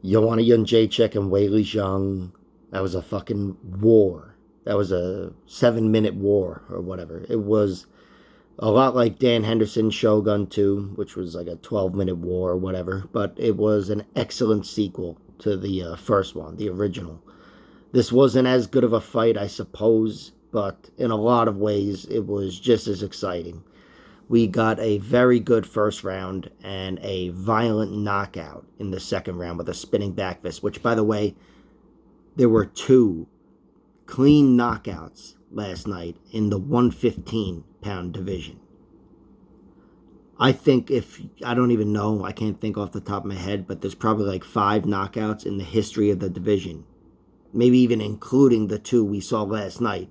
Joanna Jędrzejczyk and Weili Zhang. That was a fucking war. That was a 7 minute war or whatever. It was a lot like Dan Henderson's Shogun 2, which was like a 12-minute war or whatever. But it was an excellent sequel to the first one, the original. This wasn't as good of a fight, I suppose, but in a lot of ways, it was just as exciting. We got a very good first round and a violent knockout in the second round with a spinning back fist, which, by the way, there were two clean knockouts last night in the 115-pound division. I think if, I don't even know, I can't think off the top of my head, but there's probably like five knockouts in the history of the division. Maybe even including the two we saw last night.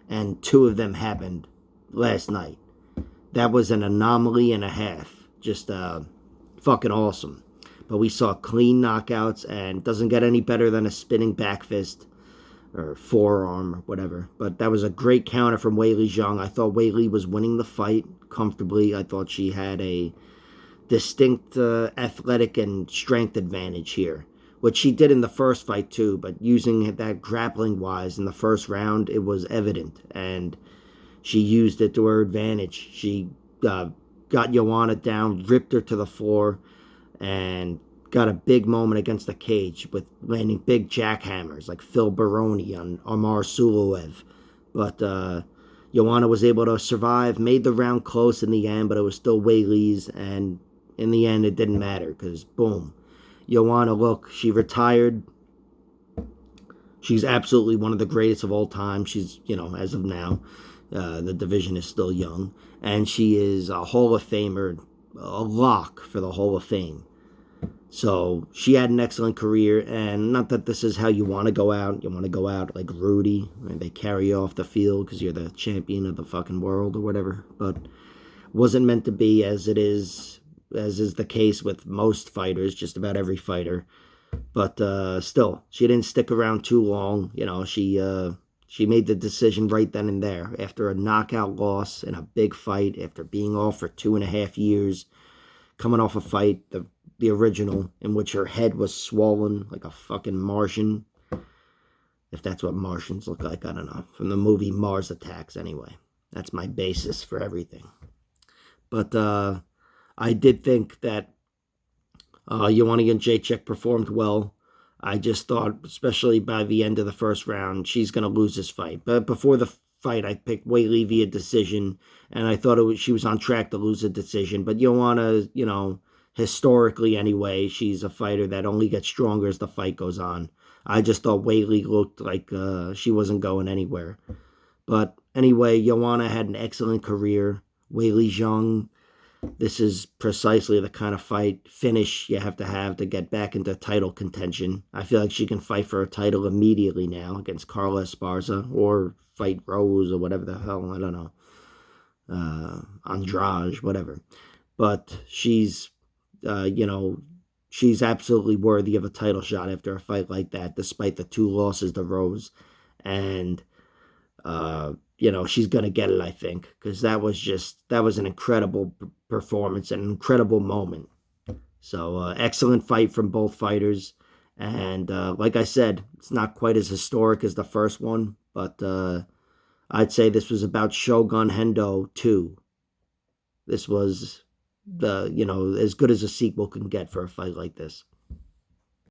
And two of them happened last night. That was an anomaly and a half. Just fucking awesome. But we saw clean knockouts, and doesn't get any better than a spinning back fist or forearm or whatever. But that was a great counter from Weili Zhang. I thought Weili was winning the fight comfortably. I thought she had a distinct athletic and strength advantage here, which she did in the first fight too. But using that grappling wise in the first round, it was evident, and she used it to her advantage. She got Joanna down, ripped her to the floor, and got a big moment against the cage with landing big jackhammers like Phil Baroni on Amar Suluev. But Joanna was able to survive, made the round close in the end, but it was still Weili's, and in the end it didn't matter because, boom. Joanna, look, she retired. She's absolutely one of the greatest of all time. She's, as of now, the division is still young, and she is a Hall of Famer, a lock for the Hall of Fame. So she had an excellent career, and not that this is how you want to go out. You want to go out like Rudy, and they carry you off the field because you're the champion of the fucking world or whatever. But wasn't meant to be, as it is, as is the case with most fighters, just about every fighter. But still, she didn't stick around too long. She made the decision right then and there after a knockout loss in a big fight, after being off for 2.5 years, coming off a fight, the original, in which her head was swollen like a fucking Martian. If that's what Martians look like, I don't know. From the movie Mars Attacks, anyway. That's my basis for everything. But I did think that Joanna Jędrzejczyk performed well. I just thought, especially by the end of the first round, she's going to lose this fight. But before the fight, I picked Weili via decision, and I thought she was on track to lose a decision. But Joanna, historically anyway, she's a fighter that only gets stronger as the fight goes on. I just thought Weili looked like she wasn't going anywhere. But anyway, Joanna had an excellent career. Weili Zhang, this is precisely the kind of finish you have to get back into title contention. I feel like she can fight for a title immediately now against Carla Esparza, or fight Rose or whatever the hell, I don't know. Andrade, whatever. But she's absolutely worthy of a title shot after a fight like that, despite the two losses to Rose. And she's gonna get it, I think, because that was an incredible performance, an incredible moment. So excellent fight from both fighters, and like I said, it's not quite as historic as the first one, but I'd say this was about Shogun Hendo 2. This was as good as a sequel can get for a fight like this.